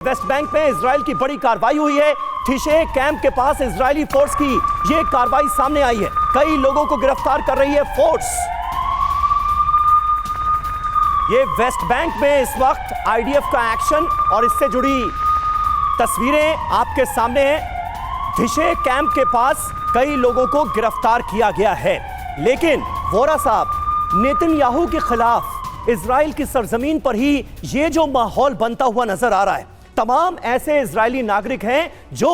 West Bank में Israel की बड़ी कार्रवाई हुई है। थिशे कैंप के पास इजरायली फोर्स की यह कार्रवाई सामने आई है। कई लोगों को गिरफ्तार कर रही है फोर्स। ये वेस्ट बैंक में इस वक्त आईडीएफ का एक्शन और इससे जुड़ी तस्वीरें आपके सामने हैं। थिशे कैंप के पास कई लोगों को गिरफ्तार किया गया है, लेकिन वोरा साहब नेतन्याहू के खिलाफ इजराइल की सरजमीन पर ही यह जो माहौल बनता हुआ नजर आ रहा है। तमाम ऐसे इजरायली नागरिक हैं जो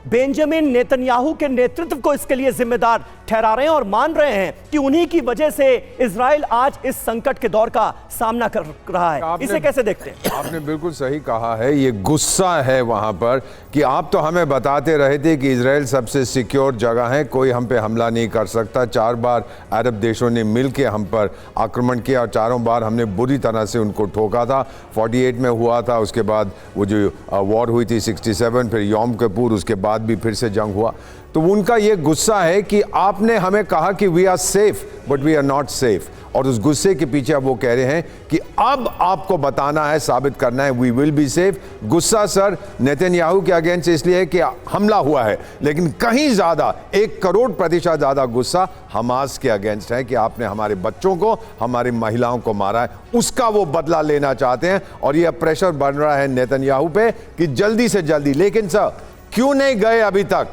बेंजामिन नेतन्याहू के नेतृत्व को इसके लिए जिम्मेदार ठहरा रहे हैं और मान रहे हैं कि उन्हीं की वजह से इजराइल आज इस संकट के दौर का सामना कर रहा है। इसे कैसे देखते हैं? आपने बिल्कुल सही कहा है। ये गुस्सा है वहां पर कि आप तो हमें बताते रहे थे कि इजराइल सबसे सिक्योर जगह है, कोई हम पे हमला नहीं कर सकता। 4 बार अरब देशों ने मिलकर हम पर आक्रमण किया और चारों बार हमने बुरी तरह से उनको ठोका था। 48 में हुआ था, उसके बाद वो जो वॉर हुई थी 67, फिर यौम किपुर, उसके बाद भी फिर से जंग हुआ। तो उनका ये गुस्सा है कि आपने हमें कहा कि we are safe but we are not safe, और उस गुस्से के पीछे अब वो कह रहे हैं कि अब आपको बताना है, साबित करना है वी विल बी सेफ। गुस्सा सर नेतन्याहू के अगेंस्ट इसलिए है कि हमला हुआ है, लेकिन कहीं ज्यादा 1 करोड़% ज्यादा गुस्सा हमास के अगेंस्ट है कि आपने हमारे बच्चों को, हमारी महिलाओं को मारा है। उसका वो बदला लेना चाहते हैं और ये प्रेशर बढ़ रहा है नेतन्याहू पे कि जल्दी से जल्दी। लेकिन सर क्यों नहीं गए अभी तक,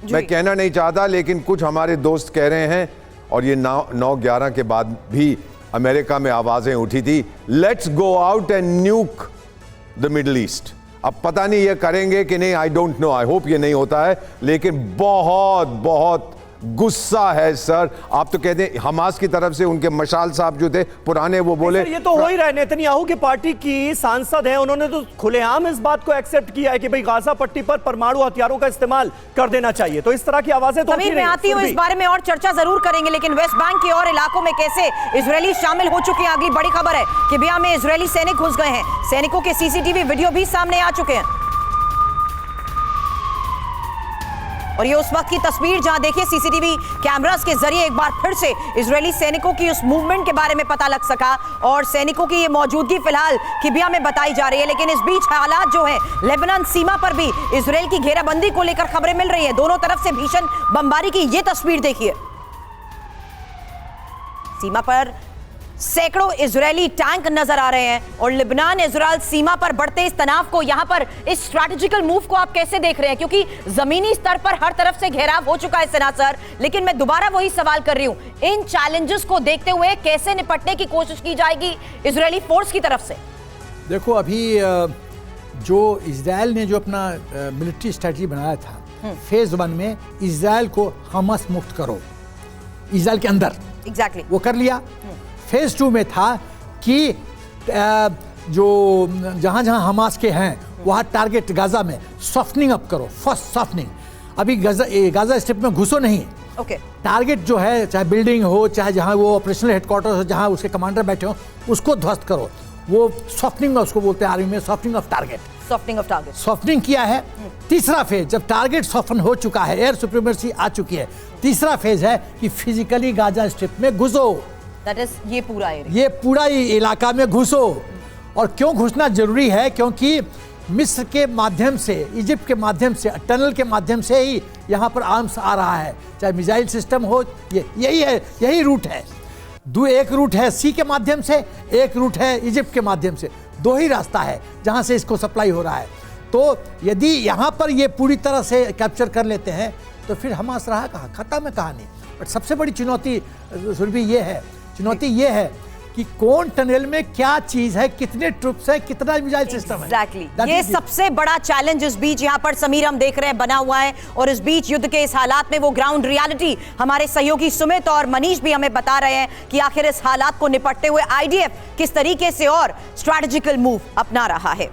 मैं कहना नहीं चाहता, लेकिन कुछ हमारे दोस्त कह रहे हैं और ये 9/11 के बाद भी अमेरिका में आवाजें उठी थी, let's go out and न्यूक the middle east. अब पता नहीं ये करेंगे कि नहीं, I don't know, I hope ये नहीं होता है, लेकिन बहुत बहुत गुस्सा है सर। आप तो कहते हैं हमास की तरफ से उनके मशाल साहब जो थे पुराने, वो बोले ये तो हो ही रहा है। नेतन्याहू की पार्टी की सांसद हैं, उन्होंने तो खुलेआम इस बात को एक्सेप्ट किया है कि भाई गाजा पट्टी पर परमाणु हथियारों का इस्तेमाल कर देना चाहिए। तो इस तरह की आवाजें तो मैं आती हूं, इस बारे में और चर्चा जरूर करेंगे, लेकिन वेस्ट बैंक के और इलाकों में कैसे इजरायली शामिल हो चुके हैं। अगली बड़ी खबर है कि बिया में इजरायली सैनिक घुस गए हैं। सैनिकों के सीसीटीवी वीडियो भी सामने आ चुके हैं और ये उस वक्त की तस्वीर जहां देखिए सीसीटीवी कैमरास के जरिए एक बार फिर से इजरायली सैनिकों की उस मूवमेंट के बारे में पता लग सका और सैनिकों की ये मौजूदगी फिलहाल किबिया में बताई जा रही है। लेकिन इस बीच हालात जो है लेबनान सीमा पर भी इजरायल की घेराबंदी को लेकर खबरें मिल रही है। दोनों तरफ से भीषण बमबारी की ये तस्वीर देखिए। सीमा पर सैकड़ों इजरायली टैंक नजर आ रहे हैं और लेबनान इजरायल सीमा पर बढ़ते इस तनाव को, यहां पर इस स्ट्रैटेजिकल मूव को आप कैसे देख रहे हैं? क्योंकि जमीनी स्तर पर हर तरफ से घेराव हो चुका है सेना सर, लेकिन मैं दोबारा वही सवाल कर रही हूं, इन चैलेंजेस को देखते हुए कैसे निपटने की कोशिश की जाएगी इजरायली फोर्स की तरफ से? देखो, अभी जो इजरायल ने जो अपना मिलिट्री स्ट्रैटेजी बनाया था फेज 1 में, इजरायल को हमास मुक्त करो, इजरायल के अंदर एग्जैक्टली वो कर लिया। फेज 2 में था कि जो जहां जहां हमास के हैं वहां टारगेट गाजा में सॉफ्टनिंग अप करो, फर्स्ट सॉफ्टनिंग। अभी गाजा स्ट्रिप में घुसो नहीं, टारगेट जो है, चाहे बिल्डिंग हो, चाहे जहां वो ऑपरेशनल हेडक्वार्टर हो, जहां उसके कमांडर बैठे हो, उसको ध्वस्त करो। वो सॉफ्टनिंग, उसको बोलते हैं आर्मी में सॉफ्टनिंग ऑफ टारगेट। सॉफ्टनिंग किया है। तीसरा फेज, जब टारगेट सॉफ्टन हो चुका है, एयर सुप्रीमेसी आ चुकी है, तीसरा फेज है कि फिजिकली गाजा स्ट्रिप में घुसो। ये पूरा एरिया, ये पूरा इलाका में घुसो। और क्यों घुसना जरूरी है? क्योंकि मिस्र के माध्यम से, इजिप्ट के माध्यम से, टनल के माध्यम से ही यहाँ पर आर्म्स आ रहा है, चाहे मिसाइल सिस्टम हो, यही है, यही रूट है। एक रूट है सी के माध्यम से, एक रूट है इजिप्ट के माध्यम से। 2 ही रास्ता है जहाँ से इसको सप्लाई हो रहा है। तो यदि यहाँ पर ये पूरी तरह से कैप्चर कर लेते हैं तो फिर हमास रहा कहाँ, खत्म है कहानी। बट सबसे बड़ी चुनौती सुरभि ये है, कि कौन टनल में क्या चीज है, कितने ट्रुप्स है, कितना मिसाइल सिस्टम है। ये सबसे बड़ा चैलेंज इस बीच यहाँ पर समीर हम देख रहे हैं बना हुआ है। और इस बीच युद्ध के इस हालात में वो ग्राउंड रियलिटी हमारे सहयोगी सुमित और मनीष भी हमें बता रहे हैं कि आखिर इस हालात को निपटते हुए आईडीएफ किस तरीके से और स्ट्रैटेजिकल मूव अपना रहा है।